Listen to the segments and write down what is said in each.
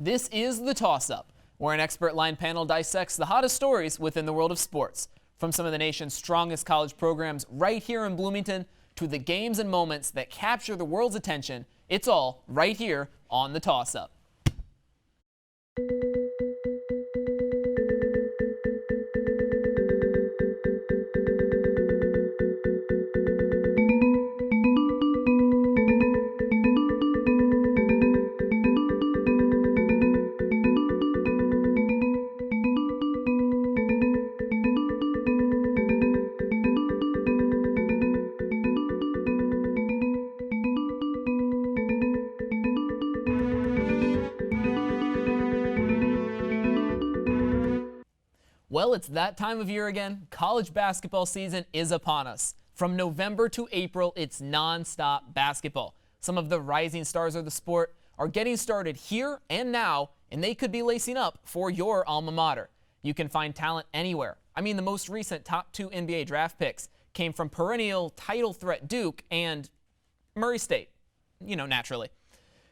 This is The Toss-Up, where an expert-line panel dissects the hottest stories within the world of sports. From some of the nation's strongest college programs right here in Bloomington to the games and moments that capture the world's attention, it's all right here on The Toss-Up. Well, it's that time of year again. College basketball season is upon us. From November to April, it's non-stop basketball. Some of the rising stars of the sport are getting started here and now, and they could be lacing up for your alma mater. You can find talent anywhere. I mean, the most recent top 2 NBA draft picks came from perennial title threat Duke and Murray State, naturally.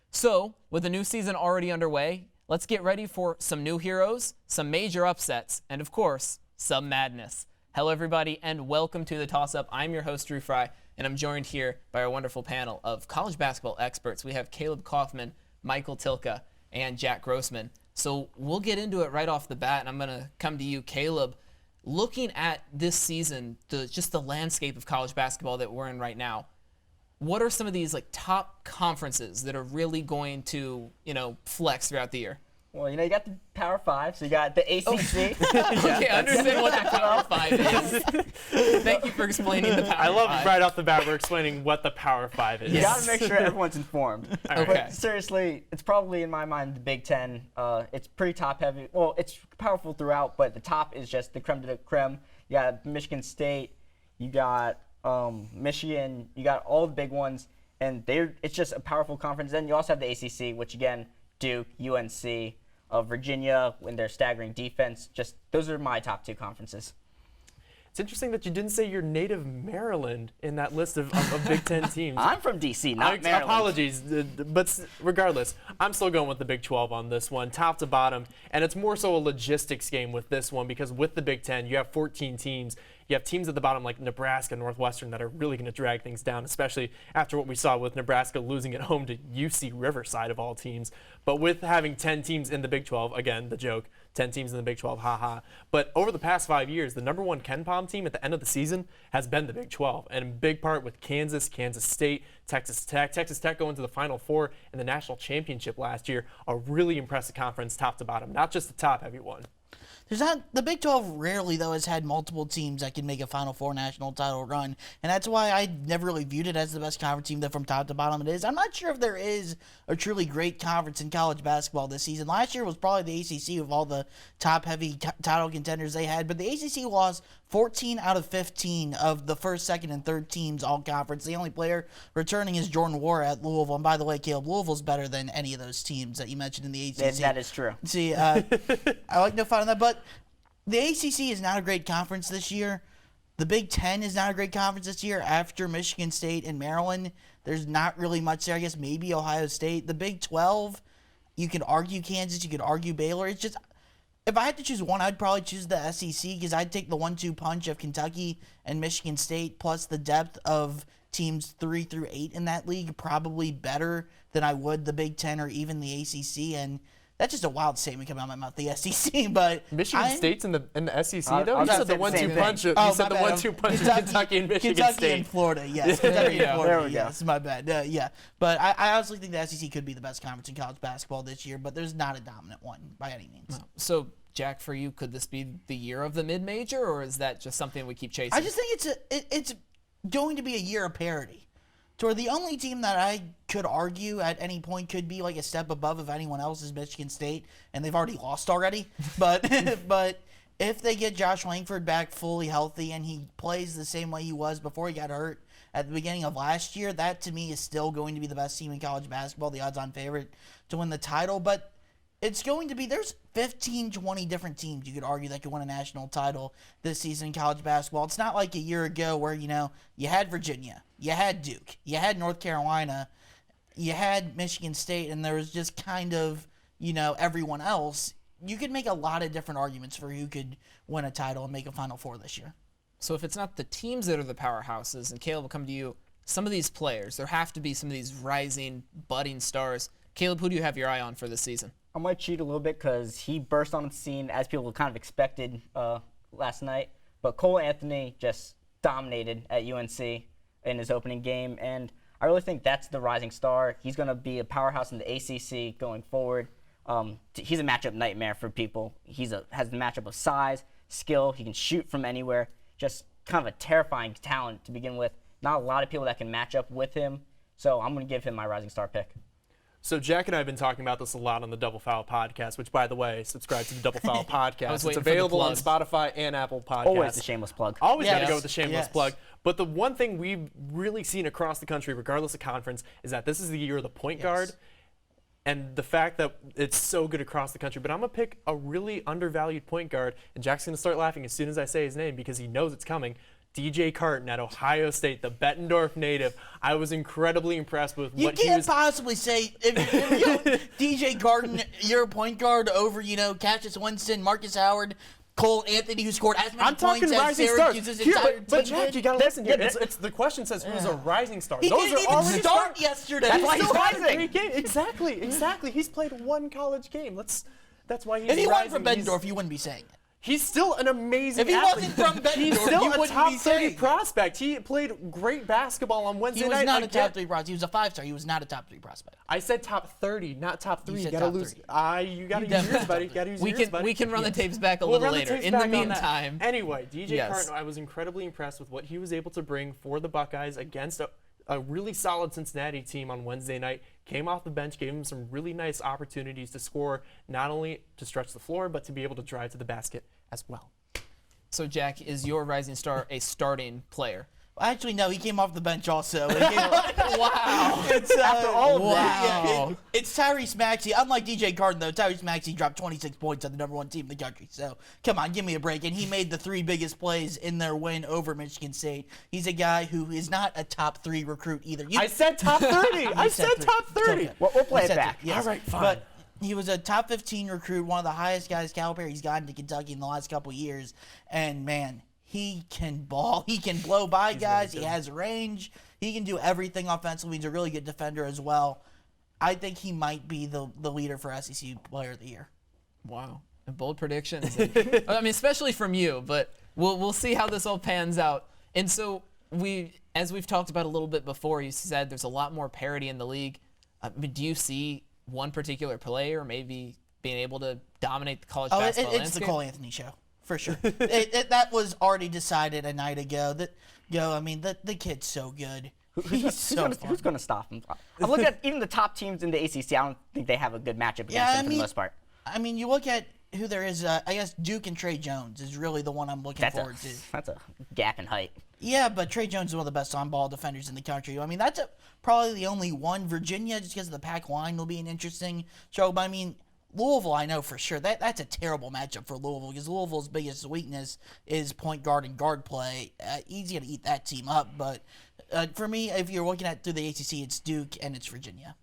So, with the new season already underway, let's get ready for some new heroes, some major upsets, and of course, some madness. Hello everybody and welcome to The Toss-Up. I'm your host, Drew Fry, and I'm joined here by our wonderful panel of college basketball experts. We have Caleb Kaufman, Michael Tilka, and Jack Grossman. So we'll get into it right off the bat, and I'm going to come to you, Caleb. Looking at this season, just the landscape of college basketball that we're in right now, what are some of these top conferences that are really going to, flex throughout the year? Well, you got the Power 5, so you got the ACC. Okay, I understand what the Power 5 is. Thank you for explaining the Power 5. I love right off the bat we're explaining what the Power 5 is. You got to make sure everyone's informed. Okay. But seriously, it's probably, in my mind, the Big Ten. It's pretty top-heavy. Well, it's powerful throughout, but the top is just the creme de la creme. You got Michigan State. You got Michigan, you got all the big ones, and it's just a powerful conference. Then you also have the ACC, which again, Duke, UNC, Virginia, when they're staggering defense. Just those are my top 2 conferences. It's interesting that you didn't say your native Maryland in that list of Big Ten teams. I'm from D.C., not Maryland. Apologies, but regardless, I'm still going with the Big 12 on this one, top to bottom, and it's more so a logistics game with this one because with the Big Ten, you have 14 teams. You have teams at the bottom like Nebraska, Northwestern that are really going to drag things down, especially after what we saw with Nebraska losing at home to UC Riverside of all teams. But with having 10 teams in the Big 12, again, the joke, 10 teams in the Big 12, haha. But over the past 5 years, the number 1 KenPom team at the end of the season has been the Big 12, and in big part with Kansas, Kansas State, Texas Tech going to the Final Four in the national championship last year. A really impressive conference top to bottom, not just the top-heavy one. The Big 12 rarely, though, has had multiple teams that can make a Final Four national title run, and that's why I never really viewed it as the best conference team that from top to bottom it is. I'm not sure if there is a truly great conference in college basketball this season. Last year was probably the ACC with all the top-heavy title contenders they had, but the ACC lost 14 out of 15 of the first, second, and third teams all conference. The only player returning is Jordan Ware at Louisville, and by the way, Caleb, Louisville's better than any of those teams that you mentioned in the ACC. That is true. See, I like no fun on that, but the ACC is not a great conference this year. The Big Ten is not a great conference this year. After Michigan State and Maryland, there's not really much there. I guess maybe Ohio State. The Big 12, you could argue Kansas, you could argue Baylor. It's just, if I had to choose one, I'd probably choose the SEC because I'd take the 1-2 punch of Kentucky and Michigan State plus the depth of teams 3 through 8 in that league probably better than I would the Big Ten or even the ACC. And that's just a wild statement coming out of my mouth, the SEC. But Michigan State's in the SEC, though? You said the 1-2 punch. You said the 1-2 punch of Kentucky and Michigan Kentucky State. and Florida, yes. Kentucky and Florida, There we go. yes. My bad. Yeah. But I honestly think the SEC could be the best conference in college basketball this year, but there's not a dominant one by any means. So, Jack, for you, could this be the year of the mid-major, or is that just something we keep chasing? I just think it's going to be a year of parity. To where the only team that I could argue at any point could be like a step above if anyone else is Michigan State, and they've already lost already. But but if they get Josh Langford back fully healthy and he plays the same way he was before he got hurt at the beginning of last year, that to me is still going to be the best team in college basketball, the odds-on favorite to win the title. But it's going to be, there's 15, 20 different teams you could argue that could win a national title this season in college basketball. It's not like a year ago where, you had Virginia, you had Duke, you had North Carolina, you had Michigan State, and there was just kind of everyone else, you could make a lot of different arguments for who could win a title and make a Final Four this year. So if it's not the teams that are the powerhouses, and Caleb will come to you, some of these players, there have to be some of these rising, budding stars. Caleb, who do you have your eye on for this season? I might cheat a little bit because he burst on the scene as people kind of expected last night. But Cole Anthony just dominated at UNC in his opening game, and I really think that's the rising star. He's going to be a powerhouse in the ACC going forward. He's a matchup nightmare for people. Has the matchup of size, skill. He can shoot from anywhere. Just kind of a terrifying talent to begin with. Not a lot of people that can match up with him, so I'm going to give him my rising star pick. So Jack and I have been talking about this a lot on the Double Foul podcast, which, by the way, subscribe to the Double Foul podcast. was It's waiting for the available on plug. Spotify and Apple Podcasts. Always a shameless plug. Always got to Yes. go with the shameless Yes. plug. But the one thing we've really seen across the country, regardless of conference, is that this is the year of the point guard. And the fact that it's so good across the country. But I'm going to pick a really undervalued point guard. And Jack's going to start laughing as soon as I say his name because he knows it's coming. DJ Carton at Ohio State, the Bettendorf native. I was incredibly impressed with You what he can't was. possibly say if DJ Garden, you're a point guard over, Cassius Winston, Marcus Howard, Cole Anthony, who scored as many I'm talking points as rising stars. Syracuse's Here, entire but team Jack, did. you gotta listen here. yeah, It's the question says who's a rising star. He Those didn't are even already start stars. yesterday. That's why He he's still had a rising. great game. Exactly. He's played one college game. That's why he's If he rising. wasn't from Bettendorf, you wouldn't be saying it. He's still an amazing If he athlete. wasn't from Bettendorf, he's you still a wouldn't top be 30 saying it. prospect. He played great basketball on Wednesday He was night. not a Again, top 3 prospect. He was a 5-star. He was not a top 3 prospect. I said top 30, not top 3. You said gotta top lose. 30. You gotta use definitely yours, said buddy. top Gotta use We yours, can buddy. we can run the tapes back a We'll little run the later. tapes In the back on that. meantime, Anyway, DJ Yes. Carton, I was incredibly impressed with what he was able to bring for the Buckeyes against a really solid Cincinnati team on Wednesday night. Came off the bench, gave him some really nice opportunities to score, not only to stretch the floor, but to be able to drive to the basket as well. so Jack, is your rising star a starting player? Actually, no, he came off the bench also. Wow. It's, After all of Wow. it's Tyrese Maxey. Unlike DJ Carton, though, Tyrese Maxey dropped 26 points on the #1 team in the country. So, come on, give me a break. And he made the 3 biggest plays in their win over Michigan State. He's a guy who is not a top 3 recruit either. I said top 30. I said three. top It's 30. okay. We'll play You it said back. three, yes. All right, fine. But he was a top 15 recruit, one of the highest guys Calipari's gotten to Kentucky in the last couple of years. And, man, he can ball. He can blow by guys. He has range. He can do everything offensively. He's a really good defender as well. I think he might be the leader for SEC Player of the Year. Wow. And bold predictions. I mean, especially from you, but we'll see how this all pans out. And so as we've talked about a little bit before, you said there's a lot more parity in the league. I mean, do you see one particular player maybe being able to dominate the college basketball It's landscape? the Cole Anthony show, for sure. That was already decided a night ago. The kid's so good. He's so fun. Who's going to stop him? I'm looking at even the top teams in the ACC. I don't think they have a good matchup against him for the most part. I mean, you look at who there is. I guess Duke and Trey Jones is really the one I'm looking forward to. That's a gap in height. Yeah, but Trey Jones is one of the best on-ball defenders in the country. I mean, that's probably the only one. Virginia, just because of the pack line, will be an interesting show. But I mean, Louisville, I know for sure that's a terrible matchup for Louisville because Louisville's biggest weakness is point guard and guard play. Easy to eat that team up, but for me, if you're looking at through the ACC, it's Duke and it's Virginia.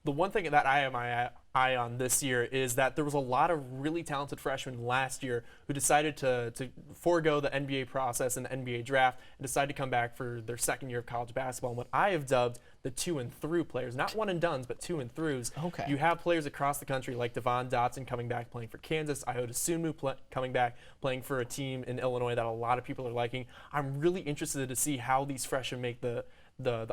The one thing that I have my eye on this year is that there was a lot of really talented freshmen last year who decided to forego the NBA process and the NBA draft and decide to come back for their second year of college basketball. And what I have dubbed the 2 and through players, not one and dones, but 2 and throughs. Okay. You have players across the country like Devon Dotson coming back playing for Kansas, Iota Sunmu coming back playing for a team in Illinois that a lot of people are liking. I'm really interested to see how these freshmen make the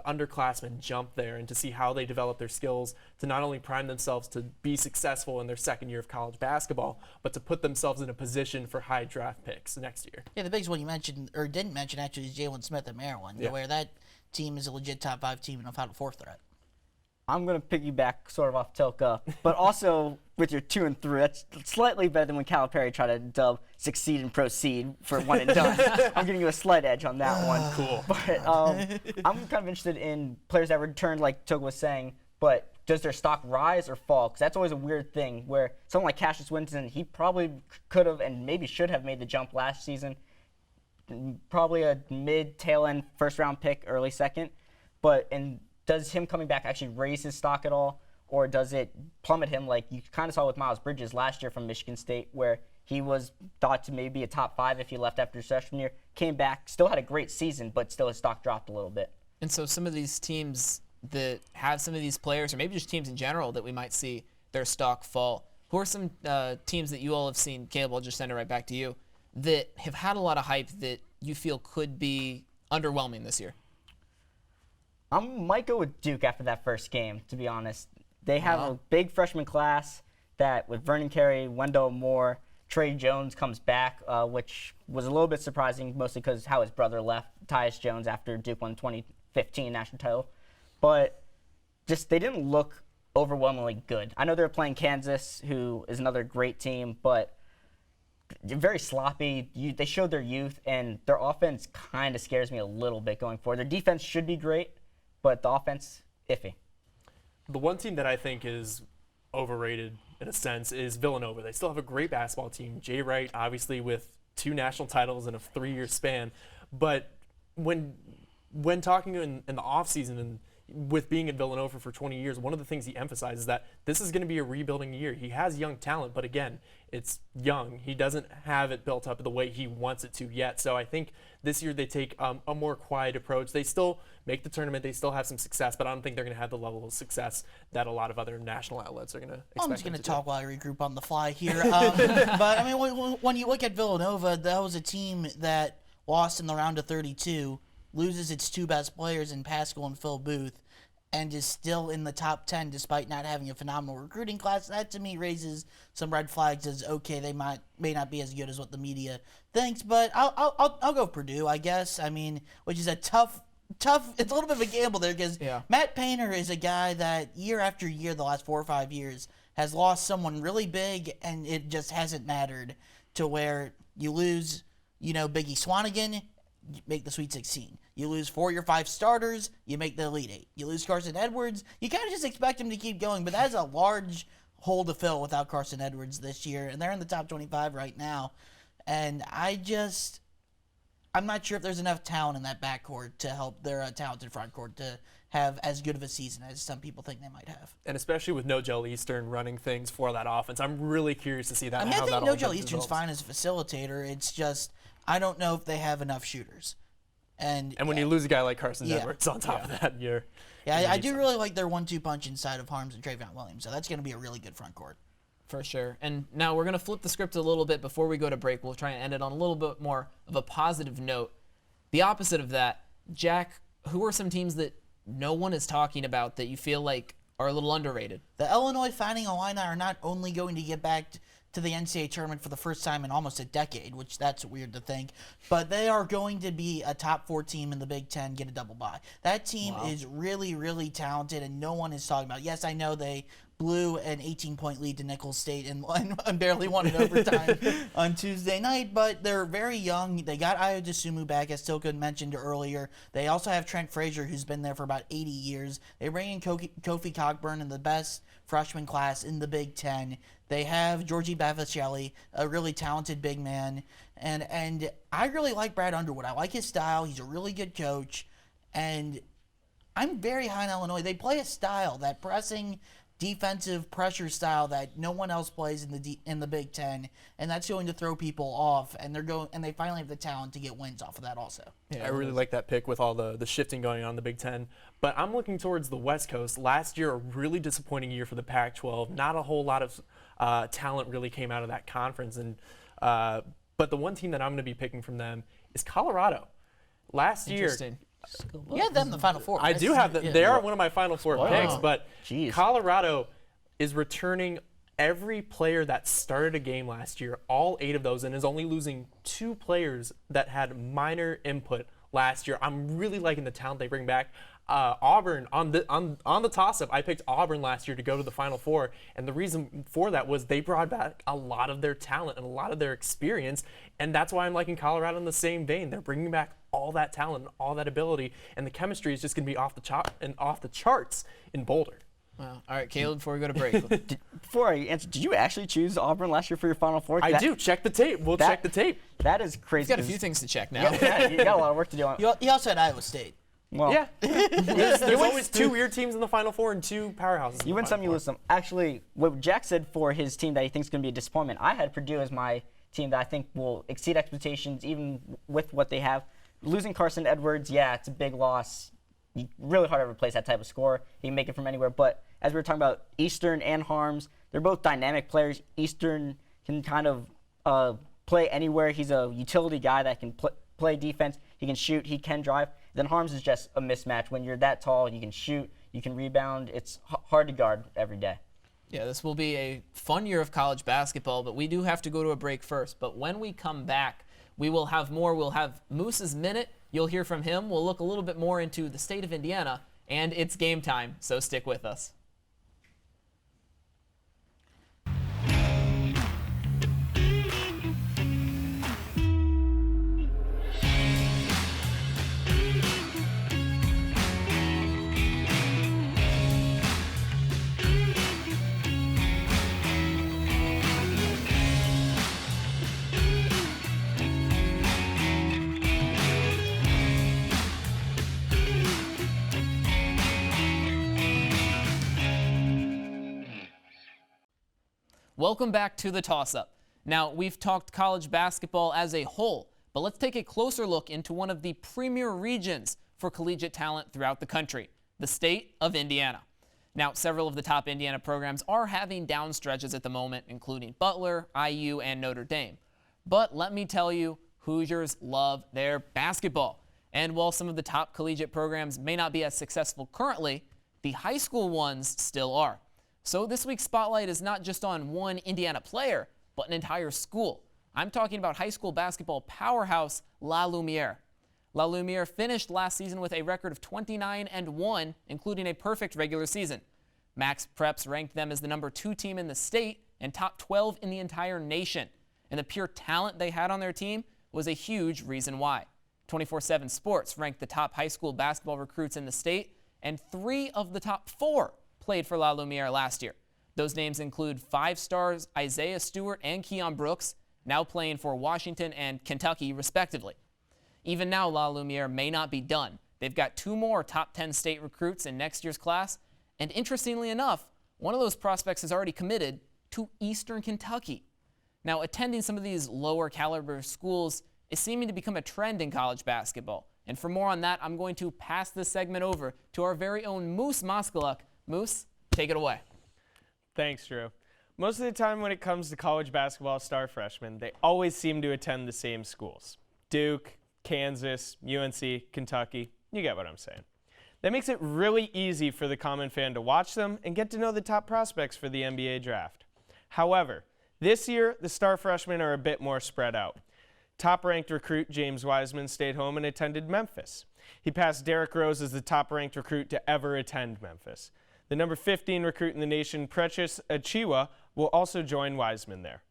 underclassmen jump there and to see how they develop their skills to not only prime themselves to be successful in their second year of college basketball, but to put themselves in a position for high draft picks next year. Yeah, the biggest one you mentioned, or didn't mention actually, is Jalen Smith at Maryland, where that team is a legit top 5 team and a Final Four threat. I'm going to piggyback sort of off Tilka, but also with your 2 and 3, that's slightly better than when Calipari tried to dub succeed and proceed for one and done. I'm giving you a slight edge on that one. Cool. But I'm kind of interested in players that returned, like Tilka was saying, but does their stock rise or fall? Because that's always a weird thing where someone like Cassius Winston, he probably could have and maybe should have made the jump last season. Probably a mid-tail end first-round pick, early second. But does him coming back actually raise his stock at all? or does it plummet him like you kind of saw with Miles Bridges last year from Michigan State, where he was thought to maybe be a top 5 if he left after his freshman year, came back, still had a great season, but still his stock dropped a little bit. And so some of these teams that have some of these players, or maybe just teams in general, that we might see their stock fall. Who are some teams that you all have seen, Caleb, I'll just send it right back to you, that have had a lot of hype that you feel could be underwhelming this year? I might go with Duke after that first game, to be honest. They have a big freshman class that with Vernon Carey, Wendell Moore, Trey Jones comes back, which was a little bit surprising, mostly because how his brother left, Tyus Jones, after Duke won 2015 national title. But just they didn't look overwhelmingly good. I know they're playing Kansas, who is another great team, but very sloppy. They showed their youth, and their offense kind of scares me a little bit going forward. Their defense should be great, but the offense, iffy. The one team that I think is overrated in a sense is Villanova. They still have a great basketball team. Jay Wright, obviously, with 2 national titles in a 3-year span. But when talking in the offseason and with being in Villanova for 20 years, one of the things he emphasizes is that this is going to be a rebuilding year. He has young talent, but again, it's young. He doesn't have it built up the way he wants it to yet. So I think this year they take a more quiet approach. They still make the tournament. They still have some success, but I don't think they're going to have the level of success that a lot of other national outlets are going to expect. I'm just going to talk while I regroup on the fly here. But, I mean, when you look at Villanova, that was a team that lost in the round of 32, loses its 2 best players in Pascal and Phil Booth, and is still in the top 10 despite not having a phenomenal recruiting class. That, to me, raises some red flags as, okay, they may not be as good as what the media thinks, but I'll go Purdue, I guess. I mean, which is a tough, it's a little bit of a gamble there because Matt Painter is a guy that year after year, the last 4 or 5 years, has lost someone really big, and it just hasn't mattered to where you lose, Biggie Swanigan, you make the Sweet 16. You lose 4 or 5 starters, you make the Elite 8. You lose Carson Edwards, you kind of just expect him to keep going, but that is a large hole to fill without Carson Edwards this year, and they're in the top 25 right now. And I'm not sure if there's enough talent in that backcourt to help their talented frontcourt to have as good of a season as some people think they might have. And especially with No-Gel Eastern running things for that offense, I'm really curious to see that. I mean, I think No-Gel Eastern's fine as a facilitator. It's just I don't know if they have enough shooters. And when you lose a guy like Carson Edwards on top of that, I do really like their 1-2 punch inside of Harms and Travion Williams. So that's going to be a really good front court. For sure. And now we're going to flip the script a little bit before we go to break. We'll try and end it on a little bit more of a positive note. The opposite of that, Jack, who are some teams that no one is talking about that you feel like are a little underrated? The Illinois Fighting Illini are not only going to get back to the NCAA tournament for the first time in almost a decade, which that's weird to think, but they are going to be a top 4 team in the Big Ten, get a double bye. That team is really, really talented, and no one is talking about it. Yes, I know they blew an 18-point lead to Nicholls State and barely won in overtime on Tuesday night, but they're very young. They got Ayo Dosunmu back, as Tilken mentioned earlier. They also have Trent Frazier, who's been there for about 80 years. They bring in Kofi Cockburn in the best freshman class in the Big Ten. They have Georgie Bavashvili, a really talented big man, and I really like Brad Underwood. I like his style. He's a really good coach, and I'm very high in Illinois. They play a style, that pressing defensive pressure style that no one else plays in the Big Ten, and that's going to throw people off. And they finally have the talent to get wins off of that also. Yeah, I really like that pick with all the shifting going on in the Big Ten. But I'm looking towards the West Coast. Last year, a really disappointing year for the Pac-12. Not a whole lot of talent really came out of that conference. And but the one team that I'm going to be picking from them is Colorado. Last year. You had them in the Final Four. I do have them. They are one of my Final Four picks, but Jeez. Colorado is returning every player that started a game last year, all 8 of those, and is only losing 2 players that had minor input last year. I'm really liking the talent they bring back. Auburn, on the toss-up, I picked Auburn last year to go to the Final Four, and the reason for that was they brought back a lot of their talent and a lot of their experience, and that's why I'm liking Colorado in the same vein. They're bringing back all that talent, all that ability, and the chemistry is just going to be off the charts in Boulder. Wow. All right, Caleb, before we go to break. Before I answer, did you actually choose Auburn last year for your Final Four? I do. Check the tape. We'll check the tape. That is crazy. He's got a few things to check now. You got a lot of work to do. You also had Iowa State. Well, Yeah. There's always 2 weird teams in the Final Four and 2 powerhouses. in you the win some, Final you Four. lose some. Actually, what Jack said for his team that he thinks is going to be a disappointment, I had Purdue as my team that I think will exceed expectations even with what they have. Losing Carson Edwards, yeah, it's a big loss. Really hard to replace that type of score. He can make it from anywhere. But as we were talking about Eastern and Harms, they're both dynamic players. Eastern can kind of play anywhere. He's a utility guy that can play defense. He can shoot. He can drive. Then Harms is just a mismatch. When you're that tall, you can shoot. You can rebound. It's hard to guard every day. Yeah, this will be a fun year of college basketball, but we do have to go to a break first. But when we come back, we will have more. We'll have Moose's Minute. You'll hear from him. We'll look a little bit more into the state of Indiana, and it's game time, so stick with us. Welcome back to the Toss-Up. Now, we've talked college basketball as a whole, but let's take a closer look into one of the premier regions for collegiate talent throughout the country, the state of Indiana. Now, several of the top Indiana programs are having down stretches at the moment, including Butler, IU, and Notre Dame. But let me tell you, Hoosiers love their basketball. And while some of the top collegiate programs may not be as successful currently, the high school ones still are. So this week's spotlight is not just on one Indiana player, but an entire school. I'm talking about high school basketball powerhouse La Lumiere. La Lumiere finished last season with a record of 29-1, including a perfect regular season. Max Preps ranked them as the number 2 team in the state and top 12 in the entire nation. And the pure talent they had on their team was a huge reason why. 24/7 Sports ranked the top high school basketball recruits in the state, and 3 of the top 4 played for La Lumiere last year. Those names include 5 stars Isaiah Stewart and Keon Brooks, now playing for Washington and Kentucky, respectively. Even now, La Lumiere may not be done. They've got 2 more top 10 state recruits in next year's class, and interestingly enough, one of those prospects has already committed to Eastern Kentucky. Now, attending some of these lower caliber schools is seeming to become a trend in college basketball. And for more on that, I'm going to pass this segment over to our very own Moose Moskaluk. Moose, take it away. Thanks, Drew. Most of the time when it comes to college basketball star freshmen, they always seem to attend the same schools. Duke, Kansas, UNC, Kentucky, you get what I'm saying. That makes it really easy for the common fan to watch them and get to know the top prospects for the NBA draft. However, this year, the star freshmen are a bit more spread out. Top-ranked recruit James Wiseman stayed home and attended Memphis. He passed Derrick Rose as the top-ranked recruit to ever attend Memphis. The number 15 recruit in the nation, Precious Achiuwa, will also join Wiseman there.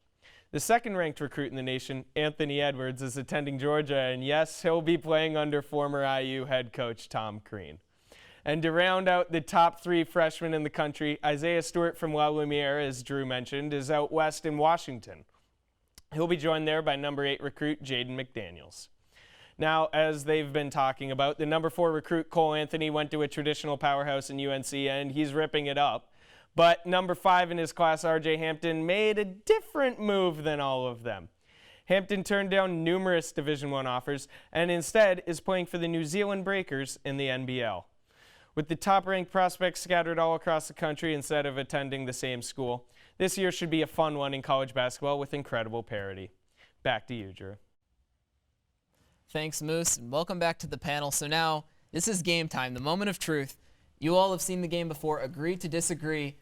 The second-ranked recruit in the nation, Anthony Edwards, is attending Georgia, and yes, he'll be playing under former IU head coach Tom Crean. And to round out the top 3 freshmen in the country, Isaiah Stewart from La Lumiere, as Drew mentioned, is out west in Washington. He'll be joined there by number 8 recruit Jaden McDaniels. Now, as they've been talking about, the number 4 recruit Cole Anthony went to a traditional powerhouse in UNC, and he's ripping it up. But number 5 in his class, RJ Hampton, made a different move than all of them. Hampton turned down numerous Division I offers and instead is playing for the New Zealand Breakers in the NBL. With the top-ranked prospects scattered all across the country instead of attending the same school, this year should be a fun one in college basketball with incredible parity. Back to you, Drew. Thanks, Moose, and welcome back to the panel. So now, this is game time, the moment of truth. You all have seen the game before. Agree to disagree.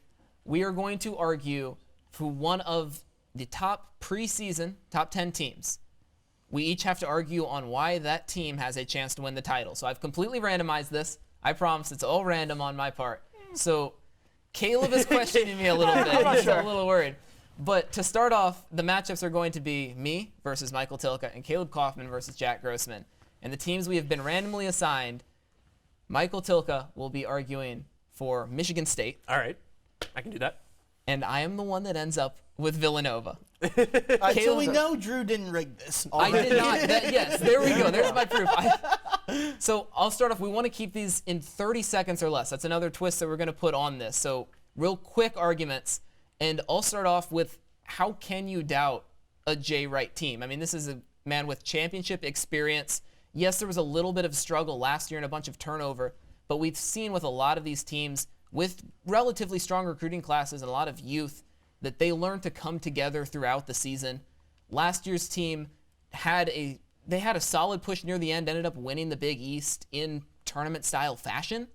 We are going to argue for one of the top preseason top 10 teams. We each have to argue on why that team has a chance to win the title. So I've completely randomized this. I promise it's all random on my part. So Caleb is questioning me a little bit. He's a little worried. But to start off, the matchups are going to be me versus Michael Tilka and Caleb Kaufman versus Jack Grossman. And the teams we have been randomly assigned, Michael Tilka will be arguing for Michigan State. All right. I can do that. and I am the one that ends up with Villanova. So Caleb- we know Drew didn't rig this. I already. did not. Yes, there we go. There's my proof. So I'll start off. We want to keep these in 30 seconds or less. That's another twist that we're going to put on this. So real quick arguments. And I'll start off with, how can you doubt a Jay Wright team? I mean, this is a man with championship experience. Yes, there was a little bit of struggle last year and a bunch of turnover, but we've seen with a lot of these teams with relatively strong recruiting classes and a lot of youth that they learn to come together throughout the season. Last year's team had a solid push near the end, ended up winning the Big East in tournament-style fashion.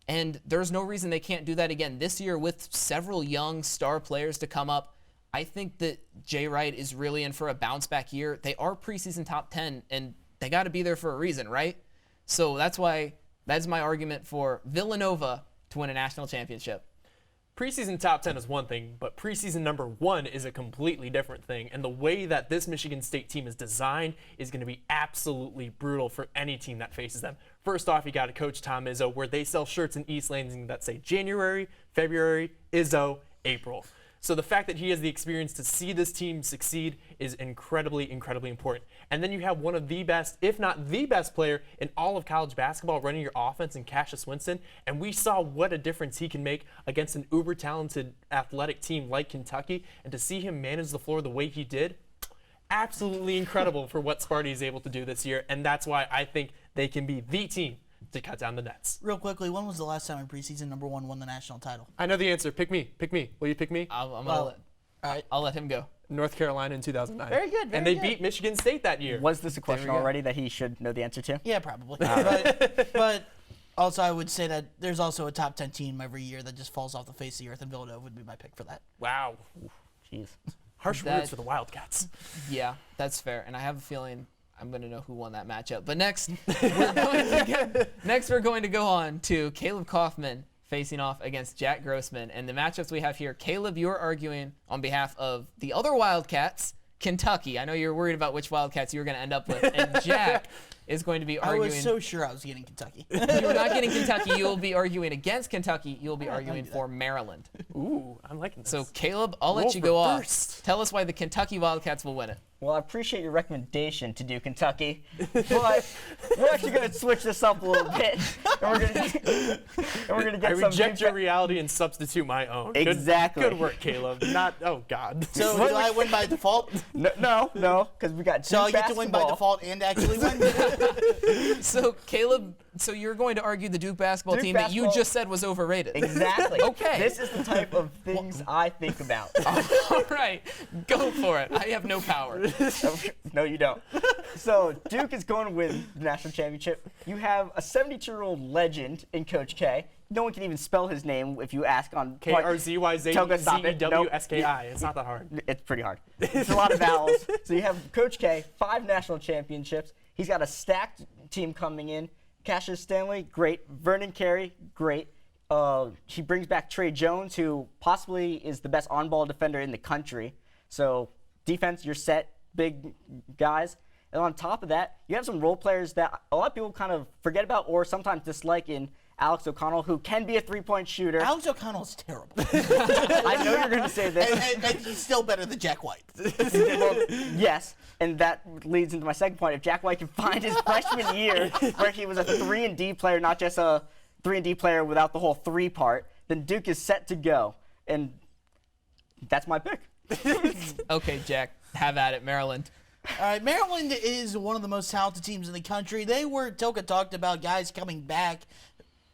And there's no reason they can't do that again this year with several young star players to come up. I think that Jay Wright is really in for a bounce-back year. They are preseason top 10, and they got to be there for a reason, right? So that's my argument for Villanova to win a national championship. Preseason top 10 is one thing, but preseason number 1 is a completely different thing. And the way that this Michigan State team is designed is going to be absolutely brutal for any team that faces them. First off, you got to coach Tom Izzo, where they sell shirts in East Lansing that say January, February, Izzo, April. So the fact that he has the experience to see this team succeed is incredibly, incredibly important. And then you have one of the best, if not the best player in all of college basketball running your offense in Cassius Winston. And we saw what a difference he can make against an uber-talented athletic team like Kentucky. And to see him manage the floor the way he did, absolutely incredible for what Sparty is able to do this year. And that's why I think they can be the team to cut down the nets. Real quickly, when was the last time in preseason number 1 won the national title? I know the answer. Pick me. Pick me. Will you pick me? All right. I'll let him go. North Carolina in 2009. Very good, And they beat Michigan State that year. Was this a question we go. already that he should know the answer to? Yeah, probably. But also, I would say that there's also a top 10 team every year that just falls off the face of the earth, and Villanova would be my pick for that. Wow. Jeez. Harsh That- words for the Wildcats. Yeah, that's fair. And I have a feeling I'm going to know who won that matchup. But next, we're going to go on to Caleb Kaufman facing off against Jack Grossman. And the matchups we have here, Caleb, you're arguing on behalf of the other Wildcats, Kentucky. I know you're worried about which Wildcats you were going to end up with. And Jack is going to be I arguing. was so sure I was getting Kentucky. You're not getting Kentucky. You will be arguing against Kentucky. You'll be arguing do that. for Maryland. Ooh, I'm liking this. So, Caleb, I'll let Roll you go reversed. off. Tell us why the Kentucky Wildcats will win it. Well, I appreciate your recommendation to do Kentucky, but we're actually going to switch this up a little bit, and we're going to get I some reject your feedback. reality and substitute my own. Exactly. Good work, Caleb. Not, oh, God. So do I win by default? No, because we got So I Duke get to win by basketball. default and actually win? So, Caleb, so you're going to argue the Duke basketball Duke team that you basketball- just said was overrated. Exactly. Okay. This is the type of things I think about. All right, go for it. I have no power. No, you don't. So Duke is going to win the national championship. You have a 72-year-old legend in Coach K. No one can even spell his name if you ask on Toga, stop it. Nope. KRZYZEWSKI. It's not that hard. It's pretty hard. It's a lot of vowels. So you have Coach K, 5 national championships. He's got a stacked team coming in. Cassius Stanley, great. Vernon Carey, great. He brings back Trey Jones, who possibly is the best on-ball defender in the country. So defense, you're set, big guys. And on top of that, you have some role players that a lot of people kind of forget about or sometimes dislike in Alex O'Connell, who can be a three-point shooter. Alex O'Connell's terrible. I know you're going to say this. and he's still better than Jack White. Well, yes, and that leads into my second point. If Jack White can find his freshman year where he was a 3-and-D player, not just a 3-and-D player without the whole 3 part, then Duke is set to go. And that's my pick. Okay, Jack, have at it, Maryland. All right, Maryland is one of the most talented teams in the country. Toka talked about guys coming back,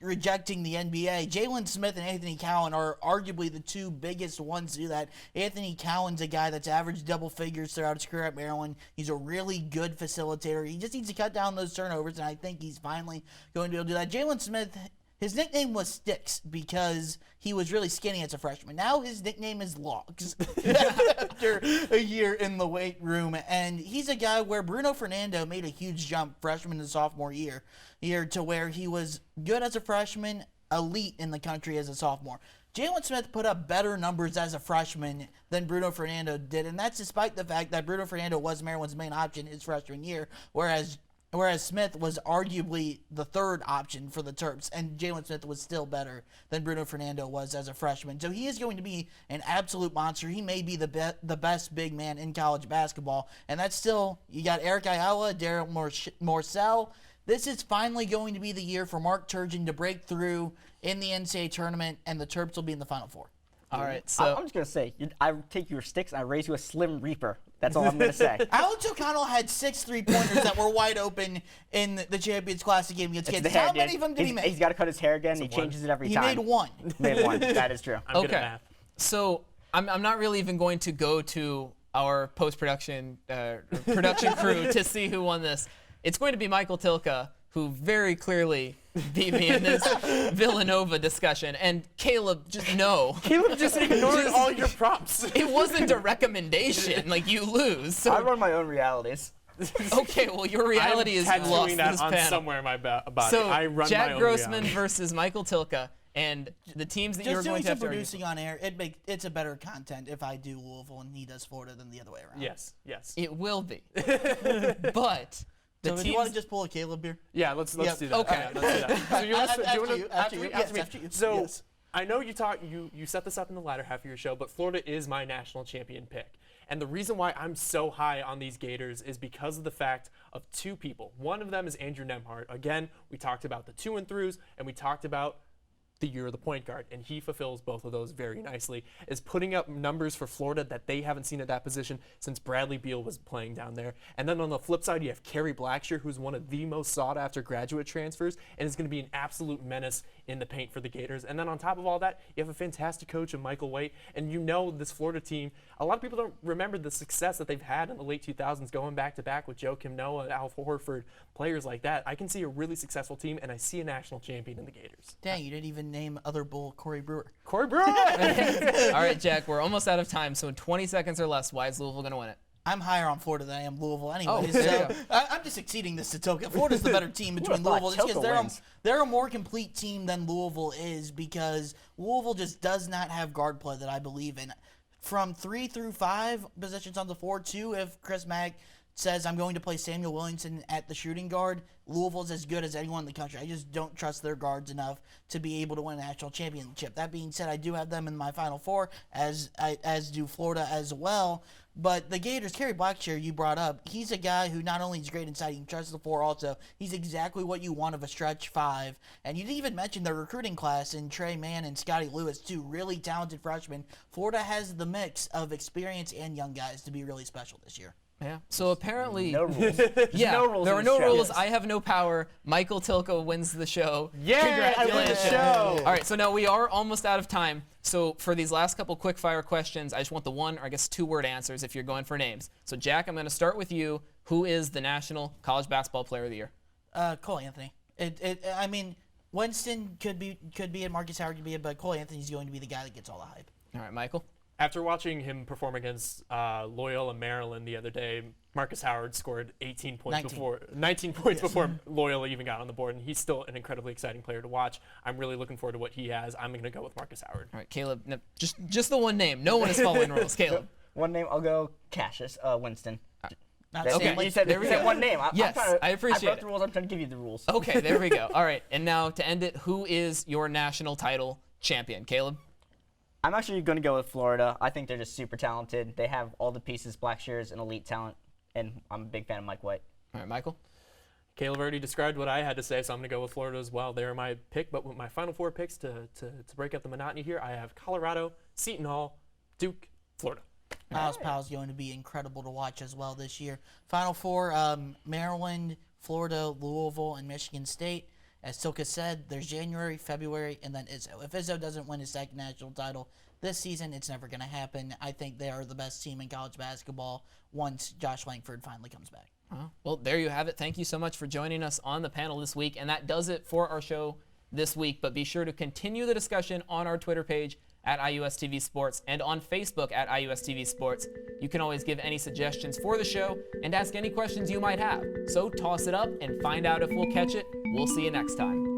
rejecting the NBA. Jalen Smith and Anthony Cowan are arguably the 2 biggest ones to do that. Anthony Cowan's a guy that's averaged double figures throughout his career at Maryland. He's a really good facilitator. He just needs to cut down those turnovers, and I think he's finally going to be able to do that. Jalen Smith, his nickname was Sticks because he was really skinny as a freshman. Now his nickname is Logs after a year in the weight room. And he's a guy where Bruno Fernando made a huge jump freshman to sophomore year to where he was good as a freshman, elite in the country as a sophomore. Jalen Smith put up better numbers as a freshman than Bruno Fernando did, and that's despite the fact that Bruno Fernando was Maryland's main option his freshman year, whereas Whereas Smith was arguably the third option for the Terps, and Jalen Smith was still better than Bruno Fernando was as a freshman. So he is going to be an absolute monster. He may be the best big man in college basketball. And that's still, you got Eric Ayala, Daryl Morcell. This is finally going to be the year for Mark Turgeon to break through in the NCAA tournament, and the Terps will be in the Final Four. All right, so I'm just going to say, I take your sticks and I raise you a Slim Reaper. That's all I'm going to say. Alex O'Connell had 6 3-pointers that were wide open in the Champions Classic game against It's Kansas. the hair, How many dude. of them did he make? He's got to cut his hair again. He changes it every He time. made one. Made one. That is true. I'm good at okay. math. So I'm not really even going to go to our post-production production crew to see who won this. It's going to be Michael Tilka, who very clearly beat me in this Villanova discussion. And Caleb, just no. Caleb just ignored all your props. It wasn't a recommendation. Like, you lose. So, I run my own realities. okay, well, your reality is you I'm lost tattooing that this on panel. somewhere in my body. So, I run Jack my own Grossman reality. versus Michael Tilka. And the teams that you're Just going doing to some have to argue. producing on air, it's a better content if I do Louisville and he does Florida than the other way around. Yes, yes. It will be. But the So if teams... you want to just pull a Caleb here? Yeah, let's do that. Okay. Yeah, let's do that. So you're After do you wanna- you, after you, after me? yes, after you. So Yes. I know you set this up in the latter half of your show, but Florida is my national champion pick. And the reason why I'm so high on these Gators is because of the fact of two people. One of them is Andrew Nembhard. Again, we talked about the 2-and-throughs, and we talked about the year of the point guard, and he fulfills both of those very nicely, is putting up numbers for Florida that they haven't seen at that position since Bradley Beal was playing down there. And then on the flip side, you have Kerry Blackshear, who's one of the most sought-after graduate transfers, and is going to be an absolute menace in the paint for the Gators. And then on top of all that, you have a fantastic coach in Michael White, and you know this Florida team, a lot of people don't remember the success that they've had in the late 2000s, going back-to-back with Joakim Noah, Al Horford, players like that. I can see a really successful team, and I see a national champion in the Gators. Dang, you didn't even name other bull Corey Brewer. Corey Brewer! All right, Jack, we're almost out of time, so in 20 seconds or less, why is Louisville going to win it? I'm higher on Florida than I am Louisville anyways. Oh, there you So I'm just exceeding this to Toka. Florida's the better team between thought Louisville. Just because Toka wins. they're a more complete team than Louisville is, because Louisville just does not have guard play that I believe in. From 3 through 5 positions on the floor, 2 if Chris Mack says I'm going to play Samuel Williamson at the shooting guard, Louisville's as good as anyone in the country. I just don't trust their guards enough to be able to win a national championship. That being said, I do have them in my Final Four, as do Florida as well. But the Gators, Kerry Blackshear, you brought up, he's a guy who not only is great inside, he can trust the floor also. He's exactly what you want of a stretch 5. And you didn't even mention the recruiting class in Trey Mann and Scotty Lewis, 2 really talented freshmen. Florida has the mix of experience and young guys to be really special this year. Yeah. So apparently, No rules. yeah, no rules there in are this no show. rules. I have no power. Michael Tilka wins the show. Yeah, I win the Congratulations. show. All right, so now we are almost out of time. So for these last couple quick fire questions, I just want the 1 or I guess 2-word answers if you're going for names. So Jack, I'm going to start with you. Who is the National College Basketball Player of the Year? Cole Anthony. I mean, Winston could be it, Marcus Howard could be it, but Cole Anthony's going to be the guy that gets all the hype. All right, Michael. After watching him perform against Loyola Maryland the other day, Marcus Howard scored 19 points before Loyola even got on the board, and he's still an incredibly exciting player to watch. I'm really looking forward to what he has. I'm going to go with Marcus Howard. All right, Caleb. No, just the one name. No one is following rules. Caleb. One name, I'll go Cassius Winston. Not That's- Stanley. You said, there we you said go. one name. Yes, I appreciate I broke it. the rules. I'm trying to give you the rules. Okay, there we go. All right, and now to end it, who is your national title champion? Caleb? I'm actually going to go with Florida. I think they're just super talented. They have all the pieces. Blackshear is an elite talent, and I'm a big fan of Mike White. All right, Michael? Caleb already described what I had to say, so I'm going to go with Florida as well. They're my pick, but with my Final Four picks to break up the monotony here, I have Colorado, Seton Hall, Duke, Florida. Miles Powell's going to be incredible to watch as well this year. Final Four, Maryland, Florida, Louisville, and Michigan State. As Silka said, there's January, February, and then Izzo. If Izzo doesn't win his second national title this season, it's never going to happen. I think they are the best team in college basketball once Josh Langford finally comes back. Well, there you have it. Thank you so much for joining us on the panel this week. And that does it for our show this week. But be sure to continue the discussion on our Twitter page at IUSTV Sports and on Facebook at IUSTV Sports. You can always give any suggestions for the show and ask any questions you might have. So toss it up and find out if we'll catch it. We'll see you next time.